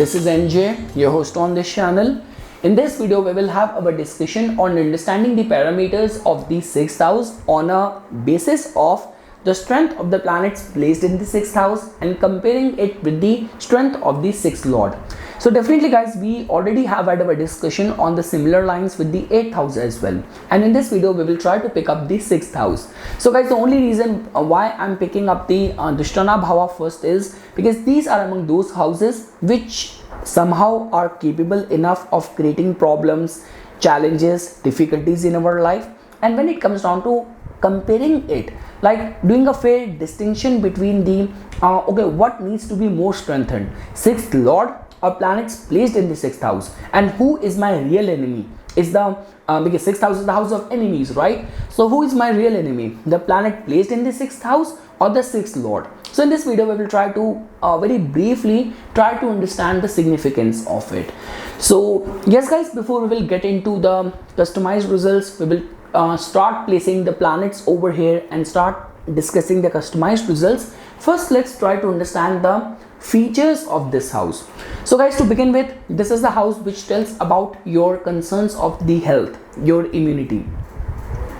This is NJ, your host on this channel. In this video, we will have our discussion on understanding the parameters of the sixth house on a basis of the strength of the planets placed in the sixth house and comparing it with the strength of the sixth lord. So definitely guys, we already have had our discussion on the similar lines with the 8th house as well, and in this video we will try to pick up the 6th house. So guys, the only reason why I'm picking up the Drishtana Bhava first is because these are among those houses which somehow are capable enough of creating problems, challenges, difficulties in our life. And when it comes down to comparing it, like doing a fair distinction between the what needs to be more strengthened, 6th lord or planets placed in the 6th house, and who is my real enemy is the because 6th house is the house of enemies, right? So who is my real enemy, the planet placed in the 6th house or the 6th lord? So in this video we will try to very briefly try to understand the significance of it. So yes guys, before we will get into the customized results, we will start placing the planets over here and start discussing the customized results. First, let's try to understand the features of this house. So guys, to begin with, this is the house which tells about your concerns of the health, your immunity,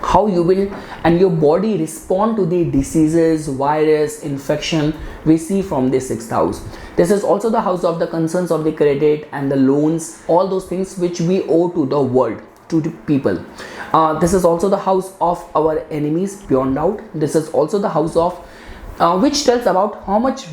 how you will and your body respond to the diseases, virus, infection we see from the 6th house. This is also the house of the concerns of the credit and the loans, all those things which we owe to the world, to the people. This is also the house of our enemies beyond doubt. This is also the house of which tells about how much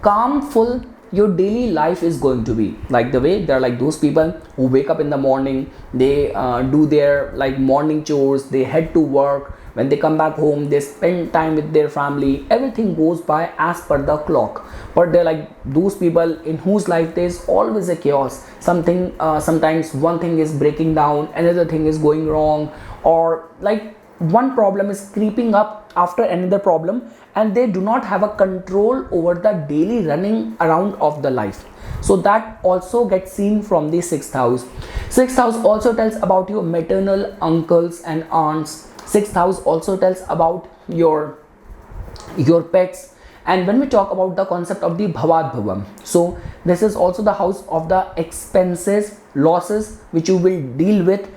calmful your daily life is going to be. Like the way there are like those people who wake up in the morning, they do their like morning chores, they head to work, when they come back home they spend time with their family, everything goes by as per the clock. But they're like those people in whose life there's always a chaos, something sometimes one thing is breaking down, another thing is going wrong, or like one problem is creeping up after another problem, and they do not have a control over the daily running around of the life. So that also gets seen from the 6th house. 6th house also tells about your maternal uncles and aunts. 6th house also tells about your pets. And when we talk about the concept of the Bhavat Bhavam, so this is also the house of the expenses, losses which you will deal with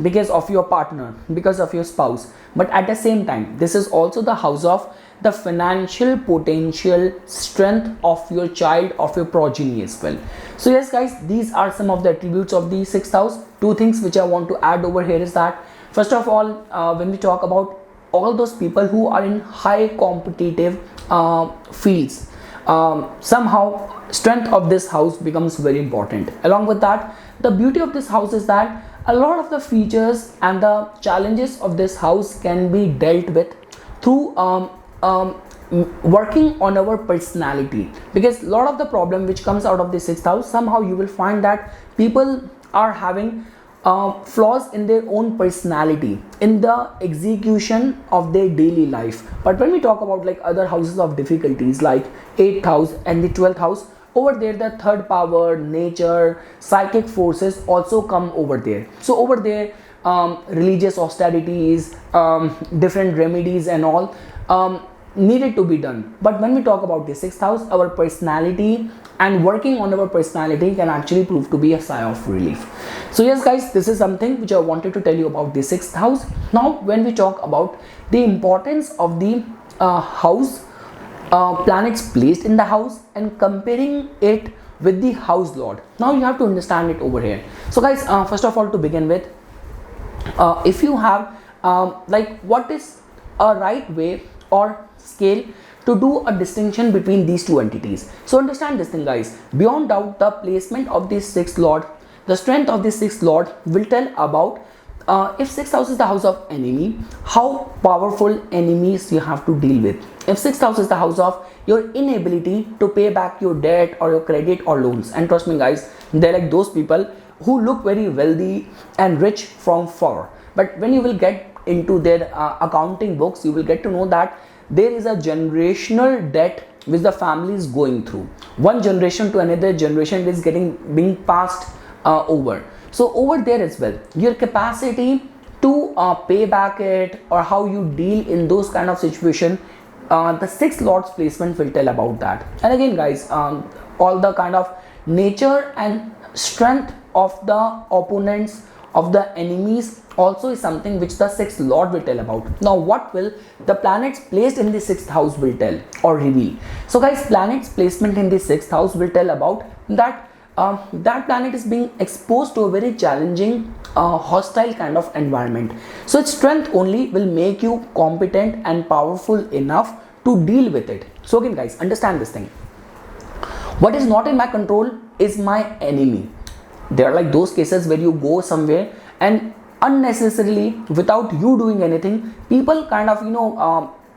because of your partner, because of your spouse. But at the same time, this is also the house of the financial potential strength of your child, of your progeny as well. So yes guys, these are some of the attributes of the 6th house. Two things which I want to add over here is that first of all, when we talk about all those people who are in high competitive fields, somehow strength of this house becomes very important. Along with that, the beauty of this house is that a lot of the features and the challenges of this house can be dealt with through working on our personality, because a lot of the problem which comes out of the 6th house, somehow you will find that people are having flaws in their own personality, in the execution of their daily life. But when we talk about like other houses of difficulties like 8th house and the 12th house, over there the third power, nature, psychic forces also come over there. So over there religious austerities, different remedies and all needed to be done. But when we talk about the 6th house, our personality and working on our personality can actually prove to be a sigh of relief. So yes guys, this is something which I wanted to tell you about the 6th house. Now when we talk about the importance of the house, planets placed in the house and comparing it with the house lord, now you have to understand it over here. So guys, first of all, to begin with, if you have like what is a right way or scale to do a distinction between these two entities. So understand this thing guys, beyond doubt the placement of the 6th lord, the strength of the 6th lord will tell about if 6th house is the house of enemy, how powerful enemies you have to deal with. If 6th house is the house of your inability to pay back your debt or your credit or loans, and trust me guys, they're like those people who look very wealthy and rich from far, but when you will get into their accounting books, you will get to know that there is a generational debt which the family is going through. One generation to another generation is being passed over. So over there as well, your capacity to pay back it or how you deal in those kind of situation, the 6th lord's placement will tell about that. And again guys, all the kind of nature and strength of the opponents, of the enemies also is something which the sixth lord will tell about. Now what will the planets placed in the sixth house will tell or reveal? So guys, planets placement in the sixth house will tell about that that planet is being exposed to a very challenging hostile kind of environment. So its strength only will make you competent and powerful enough to deal with it. So again guys, understand this thing. What is not in my control is my enemy. There are like those cases where you go somewhere and unnecessarily, without you doing anything, people kind of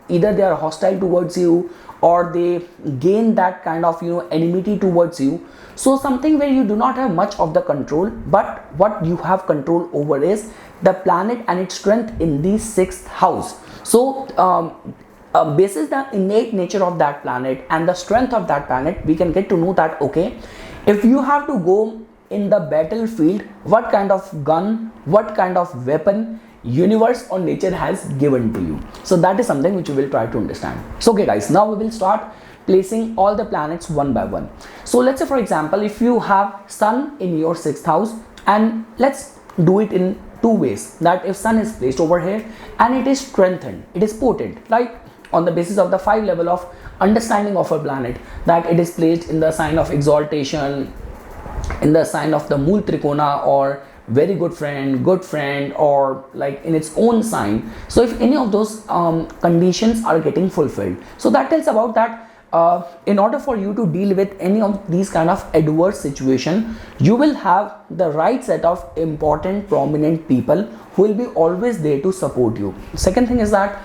either they are hostile towards you or they gain that kind of enmity towards you. So something where you do not have much of the control, but what you have control over is the planet and its strength in the sixth house. So basis the innate nature of that planet and the strength of that planet, we can get to know that okay, if you have to go in the battlefield, what kind of gun, what kind of weapon universe or nature has given to you. So that is something which we will try to understand. So okay guys, now we will start placing all the planets one by one. So let's say for example, if you have sun in your sixth house, and let's do it in two ways, that if sun is placed over here and it is strengthened, it is potent, like on the basis of the 5 level of understanding of a planet, that it is placed in the sign of exaltation, in the sign of the Mool Trikona, or very good friend, or like in its own sign. So if any of those conditions are getting fulfilled, so that tells about that in order for you to deal with any of these kind of adverse situation, you will have the right set of important prominent people who will be always there to support you. Second thing is that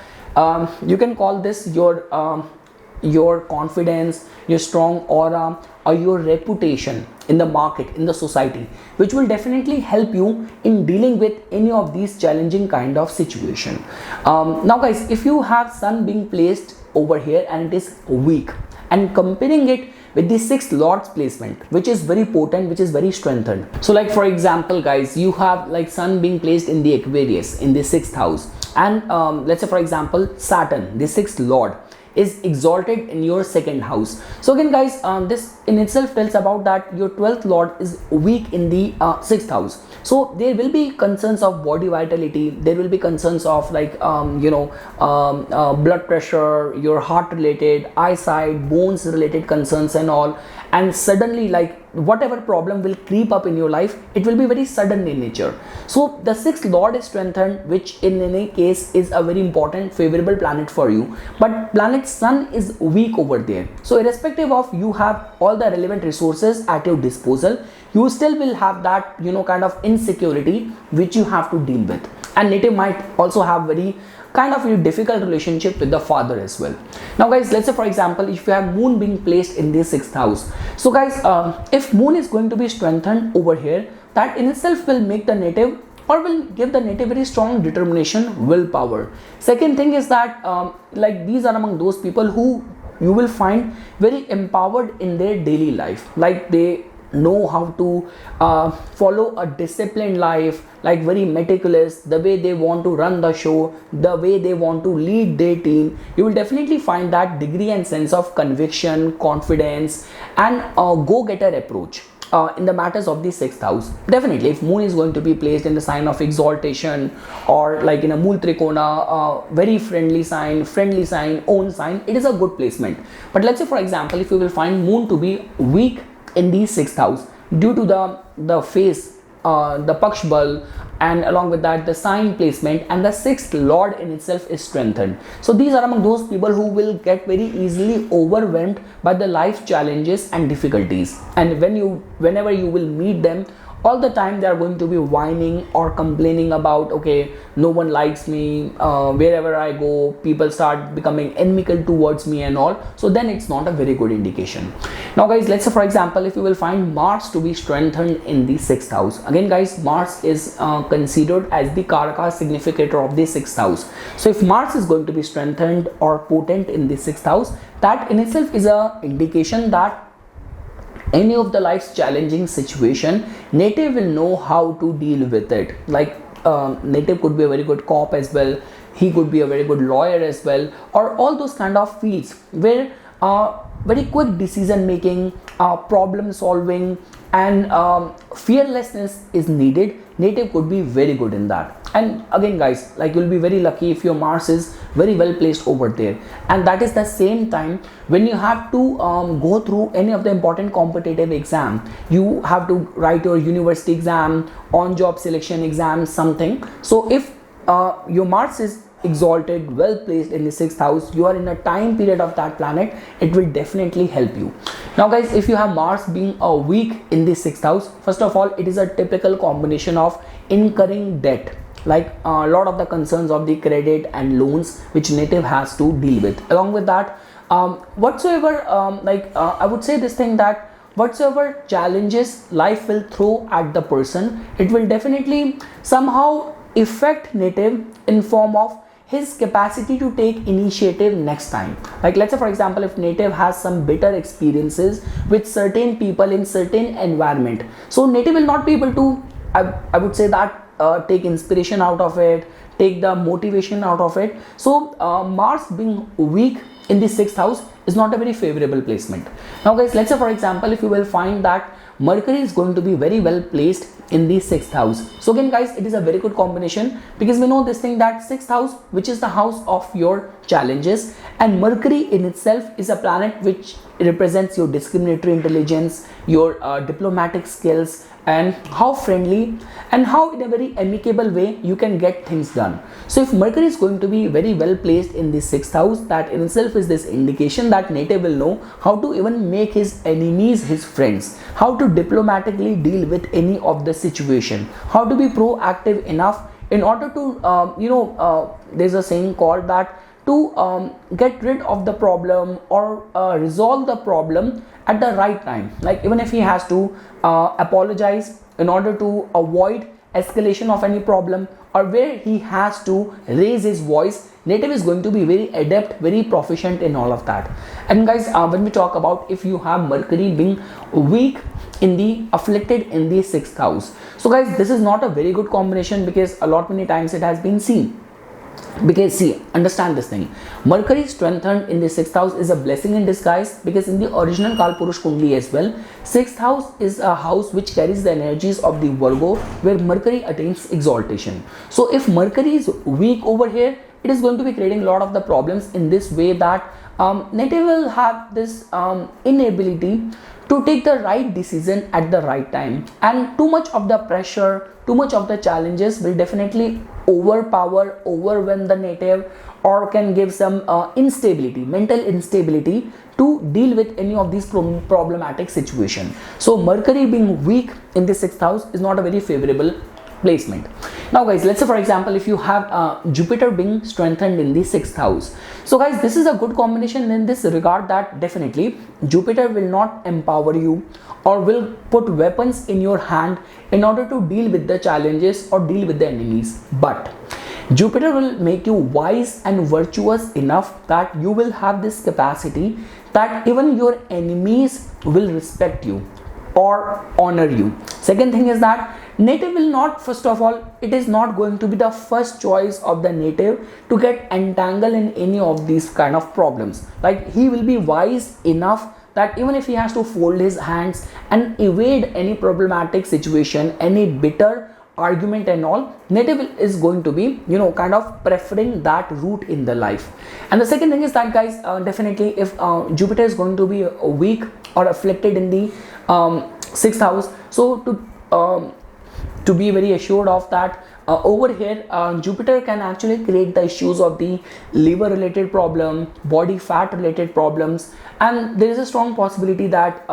you can call this your confidence, your strong aura, or your reputation in the market, in the society, which will definitely help you in dealing with any of these challenging kind of situation. Now guys, if you have sun being placed over here and it is weak, and comparing it with the sixth lord's placement, which is very potent, which is very strengthened. So like for example guys, you have like sun being placed in the Aquarius in the sixth house, and let's say for example Saturn, the sixth lord, is exalted in your second house. So again guys, this in itself tells about that your 12th lord is weak in the 6th house. So there will be concerns of body vitality, there will be concerns of like blood pressure, your heart related, eyesight, bones related concerns and all, and suddenly like whatever problem will creep up in your life, it will be very sudden in nature. So the 6th lord is strengthened, which in any case is a very important favorable planet for you, but planet sun is weak over there. So irrespective of you have all the relevant resources at your disposal, you still will have that kind of insecurity which you have to deal with. And native might also have very kind of a difficult relationship with the father as well. Now guys, let's say for example, if you have moon being placed in the 6th house, so guys, if moon is going to be strengthened over here, that in itself will make the native or will give the native very strong determination, willpower. Second thing is that like these are among those people who you will find very empowered in their daily life, like they know how to follow a disciplined life, like very meticulous, the way they want to run the show, the way they want to lead their team. You will definitely find that degree and sense of conviction, confidence, and go-getter approach in the matters of the 6th house. Definitely if moon is going to be placed in the sign of exaltation, or like in a Mool Trikona, very friendly sign, own sign, it is a good placement. But let's say for example, if you will find moon to be weak in the 6th house due to the phase, the Paksh Bal, and along with that the sign placement, and the 6th lord in itself is strengthened. So these are among those people who will get very easily overwhelmed by the life challenges and difficulties, and whenever you will meet them, all the time they are going to be whining or complaining about, okay, no one likes me, wherever I go people start becoming inimical towards me and all. So then it's not a very good indication. Now guys, let's say for example, if you will find Mars to be strengthened in the 6th house, again guys, Mars is considered as the Karaka significator of the 6th house. So if Mars is going to be strengthened or potent in the 6th house, that in itself is a indication that any of the life's challenging situation, native will know how to deal with it. Like native could be a very good cop as well, he could be a very good lawyer as well, or all those kind of fields where very quick decision making, problem solving, and fearlessness is needed, native could be very good in that. And again guys, like you'll be very lucky if your Mars is very well placed over there, and that is the same time when you have to go through any of the important competitive exam. You have to write your university exam, on job selection exam, something. So if your Mars is exalted, well placed in the 6th house, you are in a time period of that planet, it will definitely help you. Now guys, if you have Mars being a weak in the 6th house, first of all, it is a typical combination of incurring debt, like a lot of the concerns of the credit and loans which native has to deal with. Along with that, I would say this thing, that whatsoever challenges life will throw at the person, it will definitely somehow affect native in form of his capacity to take initiative next time. Like let's say for example, if native has some bitter experiences with certain people in certain environment, so native will not be able to, I would say that, take inspiration out of it, take the motivation out of it. So Mars being weak in the 6th house is not a very favorable placement. Now guys, let's say for example, if you will find that Mercury is going to be very well placed in the 6th house. So again guys, it is a very good combination, because we know this thing, that 6th house, which is the house of your challenges, and Mercury in itself is a planet which represents your discriminatory intelligence, your diplomatic skills, and how friendly and how in a very amicable way you can get things done. So if Mercury is going to be very well placed in the 6th house, that in itself is this indication that native will know how to even make his enemies his friends, how to diplomatically deal with any of the situation, how to be proactive enough in order to there's a saying called that, to get rid of the problem or resolve the problem at the right time. Like even if he has to apologize in order to avoid escalation of any problem, or where he has to raise his voice, native is going to be very adept, very proficient in all of that. And guys, when we talk about if you have Mercury being weak in the afflicted in the 6th house, so guys, this is not a very good combination, because a lot many times it has been seen. Because see, understand this thing, Mercury strengthened in the 6th house is a blessing in disguise, because in the original Kalpurush Kundli as well, 6th house is a house which carries the energies of the Virgo, where Mercury attains exaltation. So if Mercury is weak over here, it is going to be creating a lot of the problems in this way, that native will have this inability to take the right decision at the right time, and too much of the pressure, too much of the challenges will definitely overwhelm the native, or can give some instability, mental instability to deal with any of these problematic situation. So Mercury being weak in the 6th house is not a very favorable placement. Now guys, let's say for example, if you have Jupiter being strengthened in the 6th house, so guys, this is a good combination in this regard, that definitely Jupiter will not empower you or will put weapons in your hand in order to deal with the challenges or deal with the enemies, but Jupiter will make you wise and virtuous enough that you will have this capacity that even your enemies will respect you or honor you. Second thing is that native will not, first of all, it is not going to be the first choice of the native to get entangled in any of these kind of problems. Like he will be wise enough that even if he has to fold his hands and evade any problematic situation, any bitter argument and all, native is going to be kind of preferring that route in the life. And the second thing is that guys, definitely if Jupiter is going to be weak or afflicted in the 6th house, so to be very assured of that, over here Jupiter can actually create the issues of the liver related problem, body fat related problems, and there is a strong possibility that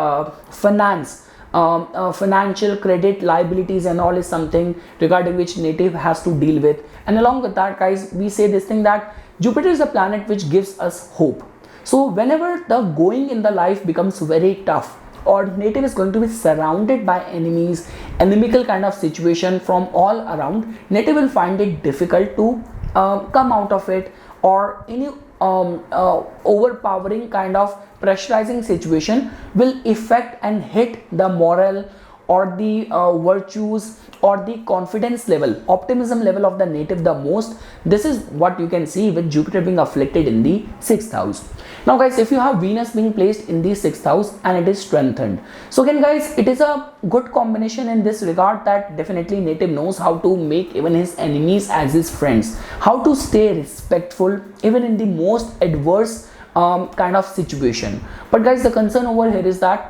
financial credit liabilities and all is something regarding which native has to deal with. And along with that guys, we say this thing that Jupiter is a planet which gives us hope. So whenever the going in the life becomes very tough, or native is going to be surrounded by enemies, inimical kind of situation from all around, native will find it difficult to come out of it, or any overpowering kind of pressurizing situation will affect and hit the moral or the virtues or the confidence level, optimism level of the native the most. This is what you can see with Jupiter being afflicted in the 6th house. Now guys, if you have Venus being placed in the 6th house and it is strengthened, so again guys, it is a good combination in this regard that definitely native knows how to make even his enemies as his friends, how to stay respectful even in the most adverse kind of situation. But guys, the concern over here is that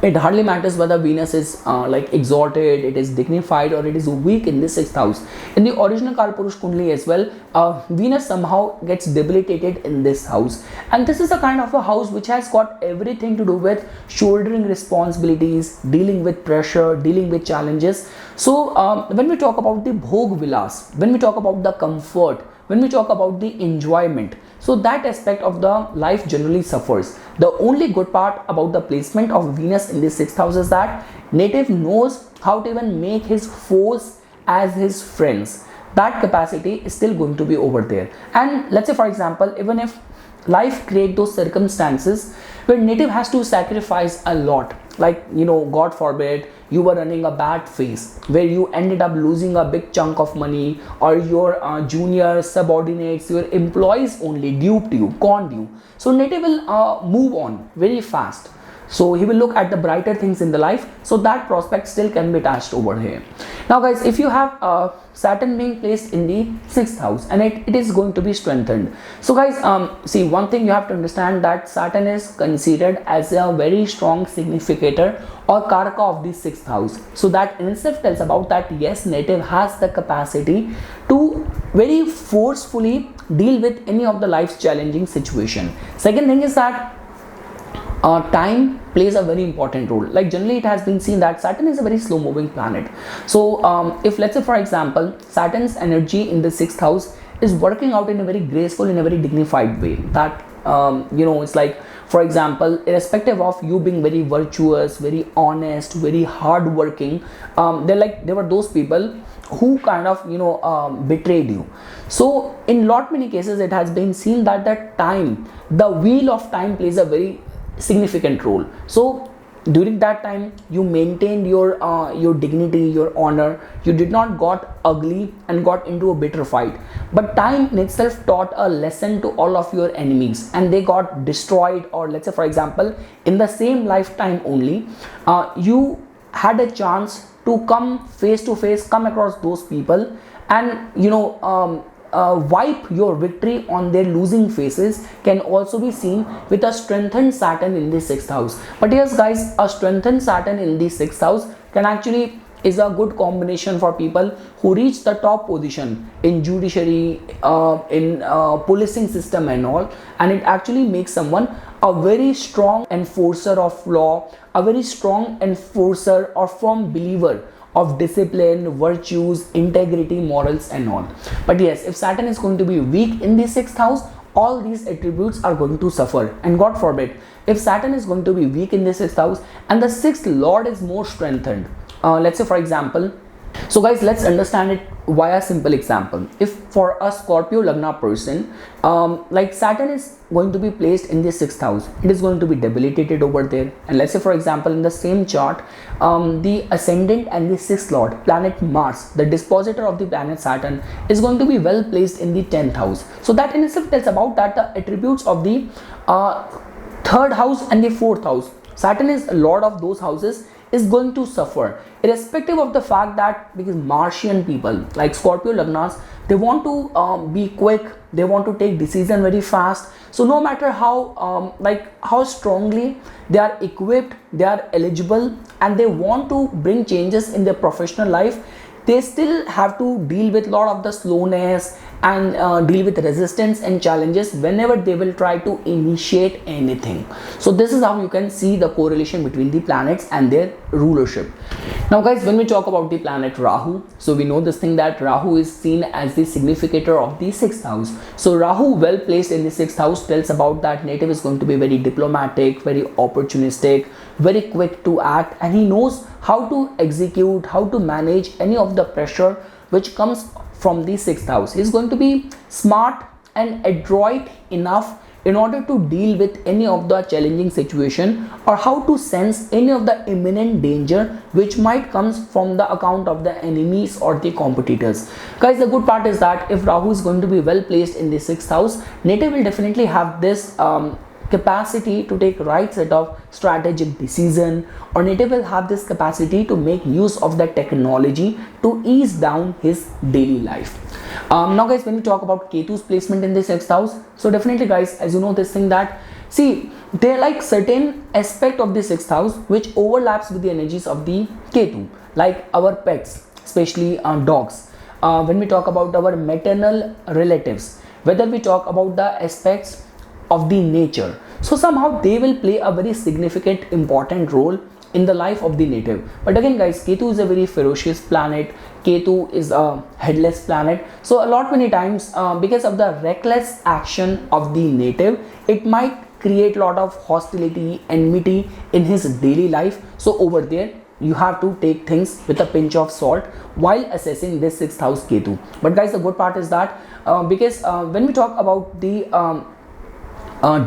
it hardly matters whether Venus is like exalted, it is dignified, or it is weak in the 6th house. In the original Kalpurush Kundli as well, Venus somehow gets debilitated in this house, and this is a kind of a house which has got everything to do with shouldering responsibilities, dealing with pressure, dealing with challenges. So when we talk about the Bhog Vilas, when we talk about the comfort, when we talk about the enjoyment, so that aspect of the life generally suffers. The only good part about the placement of Venus in the 6th house is that native knows how to even make his foes as his friends. That capacity is still going to be over there. And let's say for example, even if life create those circumstances where native has to sacrifice a lot, like God forbid you were running a bad phase where you ended up losing a big chunk of money, or your junior subordinates, your employees only duped you, conned you, so native will move on very fast. So he will look at the brighter things in the life, so that prospect still can be attached over here. Now guys, if you have Saturn being placed in the 6th house and it is going to be strengthened, so guys, see, one thing you have to understand, that Saturn is considered as a very strong significator or karaka of the 6th house. So that in itself tells about that yes, native has the capacity to very forcefully deal with any of the life's challenging situation. Second thing is that time plays a very important role. Like generally it has been seen that Saturn is a very slow moving planet. So if let's say for example Saturn's energy in the 6th house is working out in a very graceful, in a very dignified way, that it's like, for example, irrespective of you being very virtuous, very honest, very hardworking, there were those people who kind of betrayed you. So in lot many cases it has been seen that the wheel of time plays a very significant role. So during that time you maintained your dignity, your honor, you did not got ugly and got into a bitter fight, but time in itself taught a lesson to all of your enemies and they got destroyed. Or let's say for example, in the same lifetime only, you had a chance to come face to face, come across those people and wipe your victory on their losing faces, can also be seen with a strengthened Saturn in the 6th house. But yes guys, a strengthened Saturn in the 6th house can actually is a good combination for people who reach the top position in judiciary, in policing system and all, and it actually makes someone a very strong enforcer of law, a very strong enforcer or firm believer of discipline, virtues, integrity, morals and all. But yes, if Saturn is going to be weak in the 6th house, all these attributes are going to suffer. And God forbid, if Saturn is going to be weak in the 6th house and the 6th lord is more strengthened, let's say for example, so guys, let's understand it via a simple example. If for a Scorpio Lagna person, like Saturn is going to be placed in the 6th house, it is going to be debilitated over there. And let's say for example, in the same chart, the ascendant and the 6th lord planet Mars, the dispositor of the planet Saturn, is going to be well placed in the 10th house. So that in itself tells about that the attributes of the 3rd house and the 4th house, Saturn is lord of those houses, is going to suffer, irrespective of the fact that because Martian people like Scorpio Lagnas, they want to be quick, they want to take decision very fast. So no matter how how strongly they are equipped, they are eligible and they want to bring changes in their professional life, they still have to deal with a lot of the slowness and deal with resistance and challenges whenever they will try to initiate anything. So this is how you can see the correlation between the planets and their rulership. Now guys, when we talk about the planet Rahu, so we know this thing that Rahu is seen as the significator of the 6th house. So Rahu well placed in the 6th house tells about that native is going to be very diplomatic, very opportunistic, very quick to act, and he knows how to execute, how to manage any of the pressure which comes from the 6th house. He is going to be smart and adroit enough in order to deal with any of the challenging situation, or how to sense any of the imminent danger which might comes from the account of the enemies or the competitors. Guys, the good part is that if Rahu is going to be well placed in the 6th house, native will definitely have this capacity to take right set of strategic decision, or native will have this capacity to make use of the technology to ease down his daily life. Now guys, when we talk about Ketu's placement in the 6th house, so definitely guys, as you know this thing that, see, there are like certain aspect of the 6th house which overlaps with the energies of the Ketu, like our pets, especially dogs. When we talk about our maternal relatives, whether we talk about the aspects of the nature, so somehow they will play a very significant important role in the life of the native. But again guys, Ketu is a very ferocious planet. Ketu is a headless planet, so a lot many times because of the reckless action of the native, it might create a lot of hostility, enmity in his daily life. So over there you have to take things with a pinch of salt while assessing this 6th house Ketu. But guys, the good part is that because when we talk about the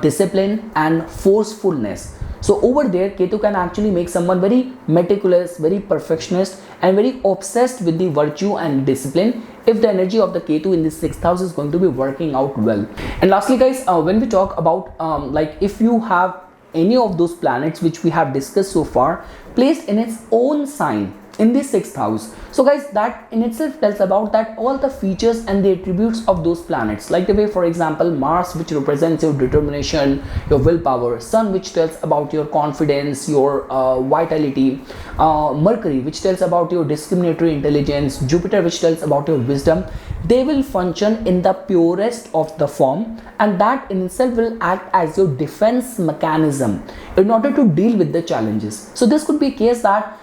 discipline and forcefulness, so over there Ketu can actually make someone very meticulous, very perfectionist, and very obsessed with the virtue and discipline if the energy of the Ketu in the 6th house is going to be working out well. And lastly guys, when we talk about like if you have any of those planets which we have discussed so far placed in its own sign in the 6th house, so guys, that in itself tells about that all the features and the attributes of those planets, like the way, for example, Mars, which represents your determination, your willpower, Sun, which tells about your confidence, your vitality, Mercury, which tells about your discriminatory intelligence, Jupiter, which tells about your wisdom, they will function in the purest of the form, and that in itself will act as your defense mechanism in order to deal with the challenges. So this could be a case that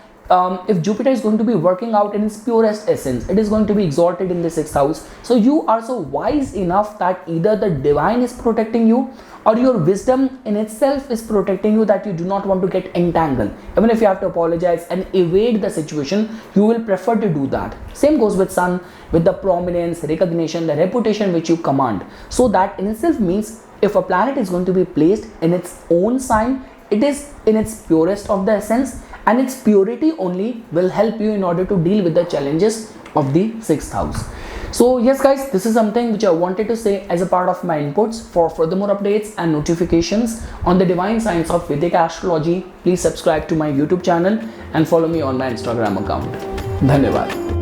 if Jupiter is going to be working out in its purest essence, it is going to be exalted in the 6th house. So you are so wise enough that either the divine is protecting you, or your wisdom in itself is protecting you, that you do not want to get entangled. Even if you have to apologize and evade the situation, you will prefer to do that. Same goes with Sun, with the prominence, recognition, the reputation which you command. So that in itself means if a planet is going to be placed in its own sign, it is in its purest of the essence, and its purity only will help you in order to deal with the challenges of the 6th house. So yes guys, this is something which I wanted to say as a part of my inputs. For furthermore updates and notifications on the divine science of Vedic astrology, please subscribe to my YouTube channel and follow me on my Instagram account. Dhanyavad.